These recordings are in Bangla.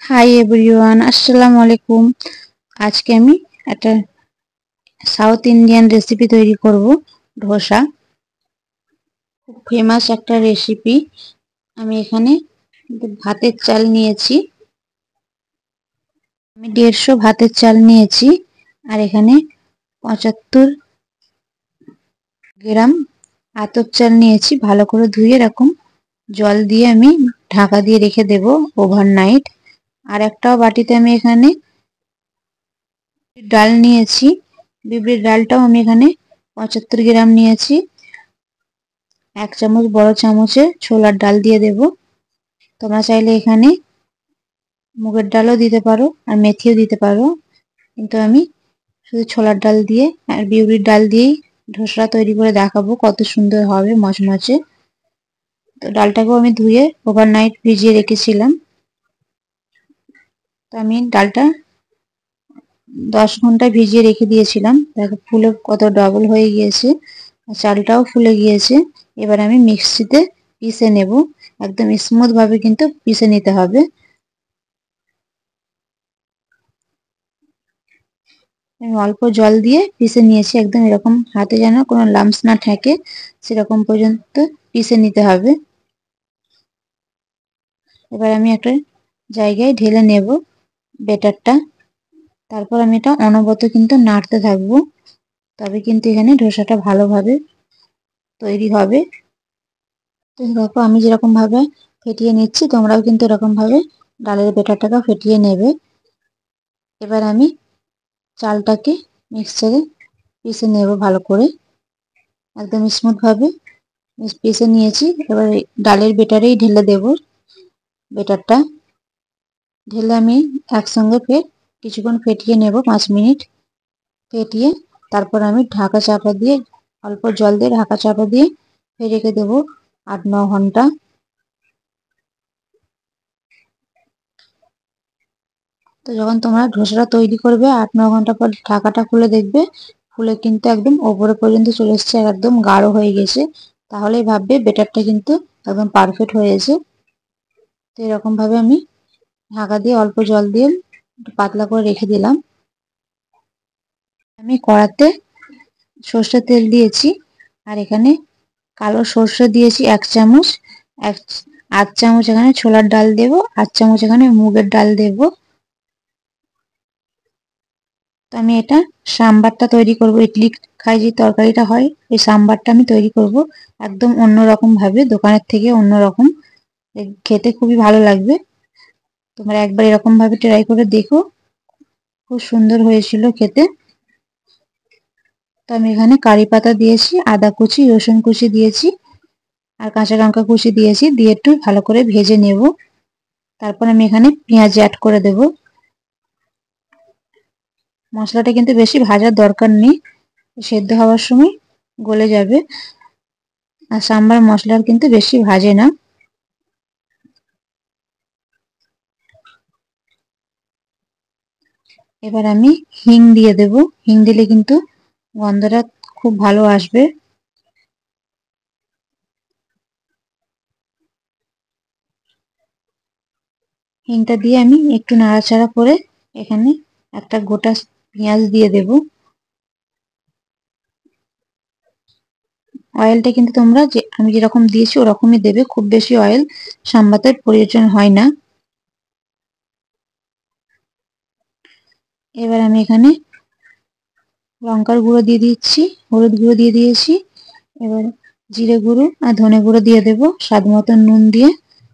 হাই এভরিওয়ান, আসসালামু আলাইকুম। আজকে আমি একটা সাউথ ইন্ডিয়ান রেসিপি তৈরি করব, ধোসা। খুব ফেমাস একটা রেসিপি। আমি এখানে ভাতের চাল নিয়েছি। আমি 150 ভাতের চাল নিয়েছি। আর এখানে 75 গ্রাম আতপ চাল নিয়েছি। ভালো করে ধুয়ে এরকম জল দিয়ে আমি ঢাকা দিয়ে রেখে দেব ওভারনাইট। আর একটা বাটিতে আমি এখানে ডাল নিয়েছি। বিউলির ডালটাও আমি এখানে 75 গ্রাম নিয়েছি। 1 চামচ বড় চামচে ছোলার ডাল দিয়ে দেব। তোমরা চাইলে এখানে মুগের ডালও দিতে পারো আর মেথিও দিতে পারো, কিন্তু আমি শুধু ছোলার ডাল দিয়ে আর বিউলির ডাল দিয়েই ধোসা তৈরি করে দেখাবো কত সুন্দর হবে মচমচে। তো ডালটাকেও আমি ধুয়ে ওভারনাইট ভিজিয়ে রেখেছিলাম। তো আমি ডালটা 10 ঘন্টা ভিজিয়ে রেখে দিয়েছিলাম। দেখো ফুলে কত ডবল হয়ে গিয়েছে, চালটাও ফুলে গিয়েছে। এবার আমি মিক্সিতে পিষে নেব। একদম স্মুথ ভাবে কিন্তু পিষে নিতে হবে। আমি অল্প জল দিয়ে পিষে নিয়েছি, একদম এরকম হাতে যেন কোনো লাম্পস না থাকে সেরকম পর্যন্ত পিষে নিতে হবে। এবার আমি একটা জায়গায় ঢেলে নেব ব্যাটারটা। তারপর আমি এটা অনবরত কিন্তু নাড়তে থাকবো, তবে কিন্তু এখানে ধোসাটা ভালোভাবে তৈরি হবে। তো দেখো আমি যেরকম ভাবে ফেটিয়ে নিচ্ছি, তোমরাও কিন্তু এরকম ভাবে ডালের ব্যাটারটাকে ফেটিয়ে নেবে। এবার আমি চালটাকে মিক্সচারে পিষে নেব ভালো করে, একদম স্মুথ ভাবে পিষে নিয়েছি। এবার ডালের ব্যাটারেই ঢেলে দেব ব্যাটারটা। ঢেলে আমি একসঙ্গে ফের কিছুক্ষণ ফেটিয়ে নেব, 5 মিনিট ফেটিয়ে তারপর আমি ঢাকা চাপা দিয়ে অল্প জল দিয়ে ঢাকা চাপা দিয়ে ফের রেখে দেবো 8-9 ঘন্টা। তো যখন তোমরা ধোসাটা তৈরি করবে 8-9 ঘন্টা পর ঢাকাটা খুলে দেখবে ফুলে কিন্তু একদম ওপরে পর্যন্ত চলে এসছে আর একদম গাঢ় হয়ে গেছে। তাহলেই ভাববে ব্যাটারটা কিন্তু একদম পারফেক্ট হয়েছে। তো এরকম ভাবে আমি ঢাকা দিয়ে অল্প জল দিয়ে পাতলা করে রেখে দিলাম। আমি কড়াতে সর্ষের তেল দিয়েছি আর এখানে কালো সর্ষে দিয়েছি 1 চামচ। 1/8 চামচ এখানে ছোলার ডাল দেব, 8 চামচ এখানে মুগের ডাল দেব। তো আমি এটা সাম্বারটা তৈরি করব, ইডলি খাই যে তরকারিটা হয় এই সাম্বারটা আমি তৈরি করব একদম অন্যরকম ভাবে, দোকানের থেকে অন্যরকম। খেতে খুবই ভালো লাগবে। তোমরা একবার এরকম ভাবে ট্রাই করে দেখো, খুব সুন্দর হয়েছিল খেতে। তো আমি এখানে কারি পাতা দিয়েছি, আদা কুচি, রসুন কুচি দিয়েছি আর কাঁচা লঙ্কা কুচি দিয়েছি, দিয়ে একটু ভালো করে ভেজে নেব। তারপর আমি এখানে পেঁয়াজ অ্যাড করে দেব। মশলাটা কিন্তু বেশি ভাজার দরকার নেই, সেদ্ধ হওয়ার সময় গলে যাবে। আর সাম্বার মশলার কিন্তু বেশি ভাজে না। এবার আমি হিং দিয়ে দেব। হিং দিলে কিন্তু গন্ধটা খুব ভালো আসবে। হিংটা দিয়ে আমি একটু নাড়াচাড়া করে এখানে একটা গোটা পেঁয়াজ দিয়ে দেব। অয়েলটা কিন্তু তোমরা যে আমি যেরকম দিয়েছি ওরকমই দেবে, খুব বেশি অয়েল সাম্বারের প্রয়োজন হয় না। এবার আমি এখানে লঙ্কার গুঁড়ো দিয়ে দিচ্ছি, হলুদ গুঁড়ো দিয়ে দিয়েছি। এবার জিরে গুঁড়ো আর ধনে গুঁড়ো দিয়ে দেব, স্বাদ মতো নুন দিয়ে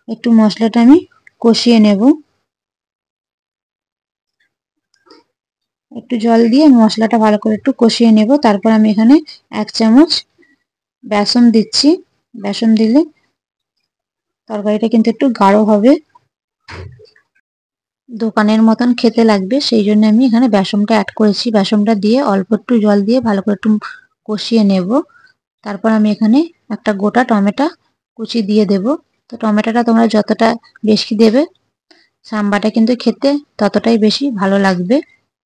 একটু মশলাটা আমি কষিয়ে নেব। একটু জল দিয়ে মশলাটা ভালো করে একটু কষিয়ে নেব। তারপর আমি এখানে 1 চামচ বেসন দিচ্ছি। বেসন দিলে তরকারিটা কিন্তু একটু গাঢ় হবে, দোকানের মতন খেতে লাগবে, সেই জন্য আমি এখানে বেসনটা অ্যাড করেছি। বেসনটা দিয়ে অল্প একটু জল দিয়ে ভালো করে একটু কষিয়ে নেব। তারপর আমি এখানে একটা গোটা টমেটো কুচি দিয়ে দেব। তো টমেটোটা তোমরা যতটা বেশি দেবে সাম্বারটা কিন্তু খেতে ততটাই বেশি ভালো লাগবে।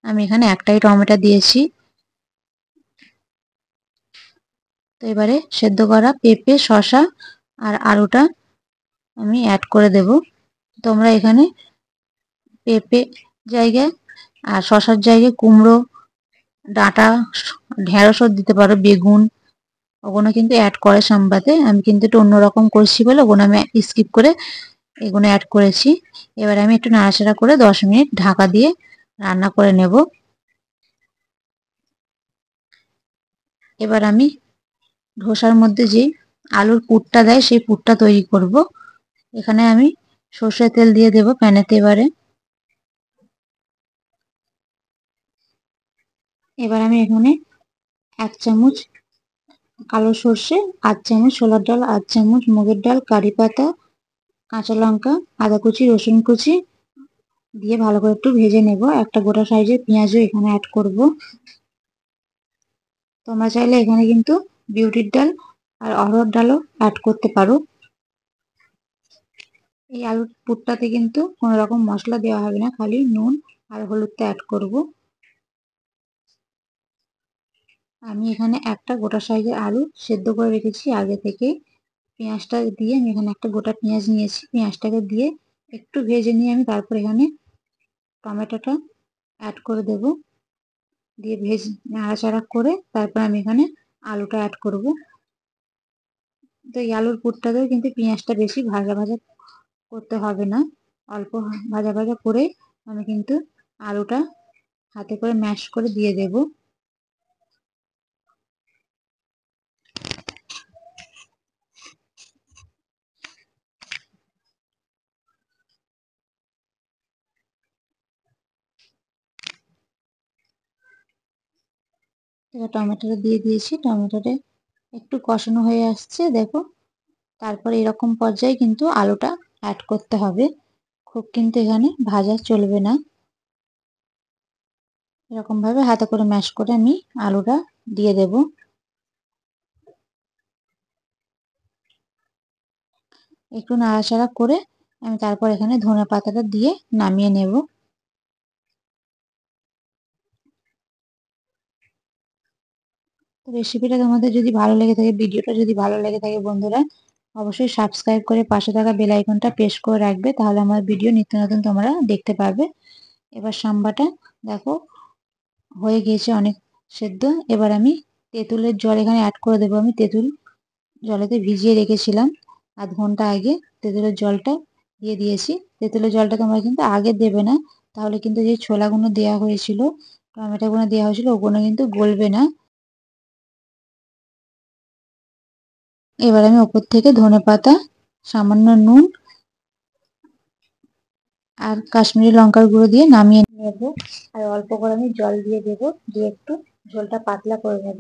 আমি এখানে একটাই টমেটো দিয়েছি। তো এবারে সেদ্ধ করা পেঁপে, শসা আর আলুটা আমি অ্যাড করে দেব। তোমরা এখানে পেঁপে জায়গায়, আর শশার জায়গায় কুমড়ো, ডাঁটা, ঢেঁড়সও দিতে পারো, বেগুন, ওগুলো কিন্তু অ্যাড করে সাম্বাতে। আমি কিন্তু একটু অন্যরকম করছি বলে ওগুলো আমি স্কিপ করে এগুলো অ্যাড করেছি। এবার আমি একটু নাড়াচাড়া করে 10 মিনিট ঢাকা দিয়ে রান্না করে নেব। এবার আমি ধোসার মধ্যে যে আলুর পুরটা দেয় সেই পুরটা তৈরি করব। এখানে আমি সর্ষের তেল দিয়ে দেব প্যানেতে। এবার আমি এখানে 1 চামচ কালো সর্ষে, 8 চামচ ছোলার ডাল, 8 চামচ মুগের ডাল, কারি পাতা, কাঁচা লঙ্কা, আদা কুচি, রসুন কুচি দিয়ে ভালো করে একটু ভেজে নেব। একটা গোটা সাইজের পেঁয়াজও এখানে অ্যাড করব। তোমরা চাইলে এখানে কিন্তু বিউলির ডাল আর অড়হর ডালও অ্যাড করতে পারো। এই আলুর পুরটাতে কিন্তু কোনো রকম মশলা দেওয়া হবে না, খালি নুন আর হলুদটা অ্যাড করব। আমি এখানে একটা গোটা সাইজের আলু সেদ্ধ করে রেখেছি আগে থেকে। পেঁয়াজটা দিয়ে আমি এখানে একটা গোটা পেঁয়াজ নিয়েছি, পেঁয়াজটাকে দিয়ে একটু ভেজে নিয়ে আমি তারপর এখানে টমেটোটা অ্যাড করে দেব। দিয়ে নাড়াচাড়া করে তারপর আমি এখানে আলুটা অ্যাড করব। তো এই আলুর পুরটাতেও কিন্তু পেঁয়াজটা বেশি ভাজা ভাজা করতে হবে না, অল্প ভাজা ভাজা করে আমি কিন্তু আলুটা হাতে করে ম্যাশ করে দিয়ে দেব। এবার টমেটোটা দিয়ে দিয়েছি, টমেটোটা একটু কষানো হয়ে আসছে দেখো। তারপর এরকম পর্যায়ে কিন্তু আলুটা অ্যাড করতে হবে, খুব কিন্তু এখানে ভাজা চলবে না। এরকম ভাবে হাতে করে ম্যাশ করে আমি আলুটা দিয়ে দেব। একটু নাড়াচাড়া করে আমি তারপর এখানে ধনে পাতাটা দিয়ে নামিয়ে নেব। তো রেসিপিটা তোমাদের যদি ভালো লেগে থাকে, ভিডিওটা যদি ভালো লেগে থাকে বন্ধুরা, অবশ্যই সাবস্ক্রাইব করে পাশে থাকা বেল আইকনটা প্রেস করে রাখবে, তাহলে আমার ভিডিও নিত্য নতুন তোমরা দেখতে পারবে। এবার সাম্বাটা দেখো হয়ে গিয়েছে অনেক সেদ্ধ। এবার আমি তেঁতুলের জল এখানে অ্যাড করে দেবো। আমি তেঁতুল জলেতে ভিজিয়ে রেখেছিলাম আধ ঘন্টা আগে, তেঁতুলের জলটা দিয়ে দিয়েছি। তেঁতুলের জলটা তোমরা কিন্তু আগে দেবে না, তাহলে কিন্তু যে ছোলাগুলো দেওয়া হয়েছিল, টমেটোগুলো দেওয়া হয়েছিল, ওগুলো কিন্তু গলবে না। এবার আমি ওপর থেকে ধনেপাতা, সামান্য নুন আর কাশ্মীরি লঙ্কার গুঁড়ো দিয়ে নামিয়ে নেব। আর অল্প করে আমি জল দিয়ে দেব, দিয়ে একটু ঝোলটা পাতলা করে নেব।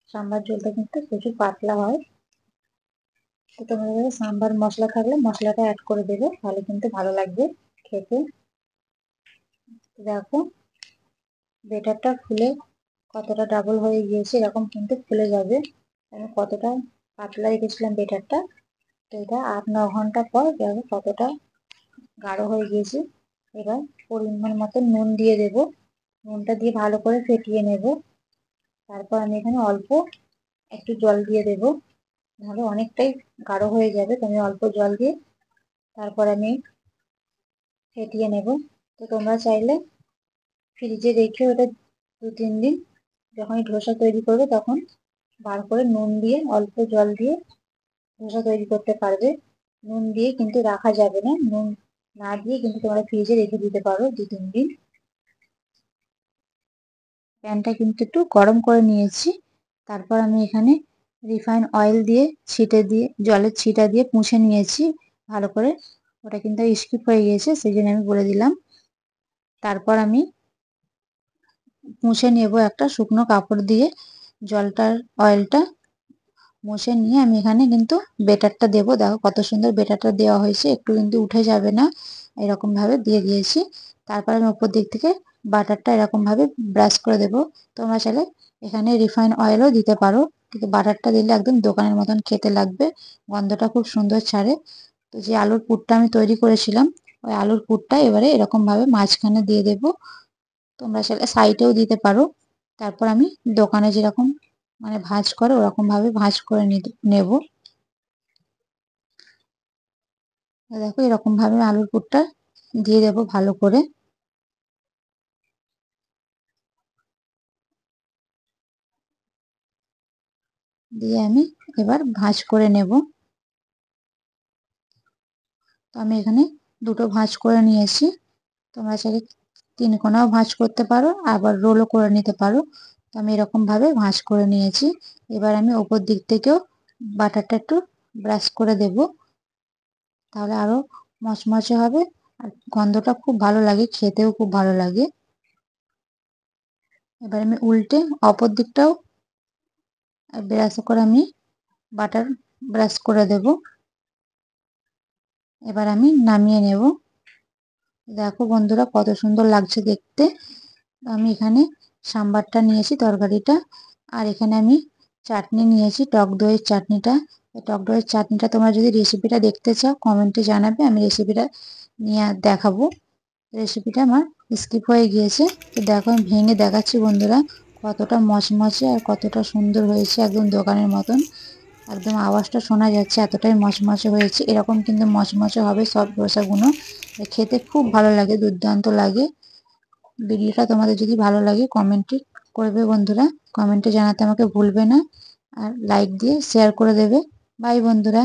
সাম্বার ঝোলটা কিন্তু প্রচুর পাতলা হয়। তো তোমরা সাম্বার মশলা থাকলে মশলাটা অ্যাড করে দেবে, তাহলে কিন্তু ভালো লাগবে খেতে। দেখো বেটারটা ফুলে কতটা ডাবল হয়ে গিয়েছে, এরকম কিন্তু ফুলে যাবে। আমি কতটা পাতলা রেখেছিলাম বেটারটা, তো এটা 8-9 ঘন্টা পর দেখো কতটা গাঢ় হয়ে গিয়েছে। এবার পরিমাণ মতো নুন দিয়ে দেব, নুনটা দিয়ে ভালো করে ফেটিয়ে নেব। তারপর আমি এখানে অল্প একটু জল দিয়ে দেব, নাহলে অনেকটাই গাঢ় হয়ে যাবে। তো আমি অল্প জল দিয়ে তারপর আমি ফেটিয়ে নেব। তো তোমরা চাইলে ফ্রিজে রেখে ওটা 2-3 দিন যখন ধোসা তৈরি করবে তখন বার করে নুন দিয়ে অল্প জল দিয়ে ধোসা তৈরি করতে পারবে। নুন দিয়ে কিন্তু রাখা যাবে না, নুন না দিয়ে কিন্তু তোমরা ফ্রিজে রেখে দিতে পারো 2-3 দিন। প্যানটা কিন্তু একটু গরম করে নিয়েছি। তারপর আমি এখানে রিফাইন অয়েল দিয়ে জলের ছিটা দিয়ে মুছে নিয়েছি ভালো করে। ওটা কিন্তু স্কিপ হয়ে গিয়েছে, সেই জন্য আমি বলে দিলাম। তারপর আমি মুছে নেব একটা শুকনো কাপড় দিয়ে, জলটার অয়েলটা মুছে নিয়ে আমি এখানে কিন্তু বেটারটা দেবো। দেখো কত সুন্দর বেটারটা দেওয়া হয়েছে, একটু কিন্তু উঠে যাবে না, এরকম ভাবে দিয়ে দিয়েছি। তারপর আমি উপর দিক থেকে বাটারটা এরকম ভাবে ব্রাশ করে দেবো। তোমরা চাইলে এখানে রিফাইন অয়েলও দিতে পারো, কিন্তু বাটারটা দিলে একদম দোকানের মতন খেতে লাগবে, গন্ধটা খুব সুন্দর ছাড়ে। তো যে আলুর পুরটা আমি তৈরি করেছিলাম, ওই আলুর পুরটা এবারে এরকম ভাবে মাঝখানে দিয়ে দেবো। তোমরা চাইলে সাইডেও দিতে পারো। তারপর আমি দোকানে যেরকম মানে ভাঁজ করে ওরকম ভাবে ভাঁজ করে নেব। দেখো এরকম ভাবে আলুর পুরটা দিয়ে দেবো ভালো করে। দিয়ে আমি এবার ভাঁজ করে নেব। তো আমি এখানে দুটো ভাঁজ করে নিয়েছি। তোমরা চাইলে 3 কোণাও ভাঁজ করতে পারো, আবার রোলও করে নিতে পারো। তো আমি এরকম ভাবে ভাঁজ করে নিয়েছি। এবার আমি ওপর দিক থেকেও বাটারটা একটু ব্রাশ করে দেব, তাহলে আরো মচমচে হবে আর গন্ধটা খুব ভালো লাগে, খেতেও খুব ভালো লাগে। এবার আমি উল্টে অপর দিকটাও ব্রাশ করে আমি বাটার ব্রাশ করে দেব। এবার আমি নামিয়ে নেব। দেখো বন্ধুরা কত সুন্দর লাগছে দেখতে। আমি এখানে সাম্বারটা নিয়েছি, তরকারিটা, আর এখানে আমি চাটনি নিয়েছি, টক দইয়ের চাটনিটা। টক দইয়ের চাটনিটা তোমরা যদি রেসিপিটা দেখতে চাও কমেন্টে জানাবে, আমি রেসিপিটা নিয়ে দেখাবো। রেসিপিটা আমার স্কিপ হয়ে গিয়েছে। তো দেখো আমি ভেঙে দেখাচ্ছি বন্ধুরা কতটা মচমচে আর কতটা সুন্দর হয়েছে, একদম দোকানের মতন। একদম আওয়াজটা শোনা যাচ্ছে, এতটাই মচমচে হয়েছে। এরকম কিন্তু মচমচে হবে সব ডোসাগুলো, খেতে খুব ভালো লাগে, দুর্দান্ত লাগে। ভিডিওটা তোমাদের যদি ভালো লাগে কমেন্টে করবে বন্ধুরা, কমেন্টে জানাতে আমাকে ভুলবে না, আর লাইক দিয়ে শেয়ার করে দেবে। বাই বন্ধুরা।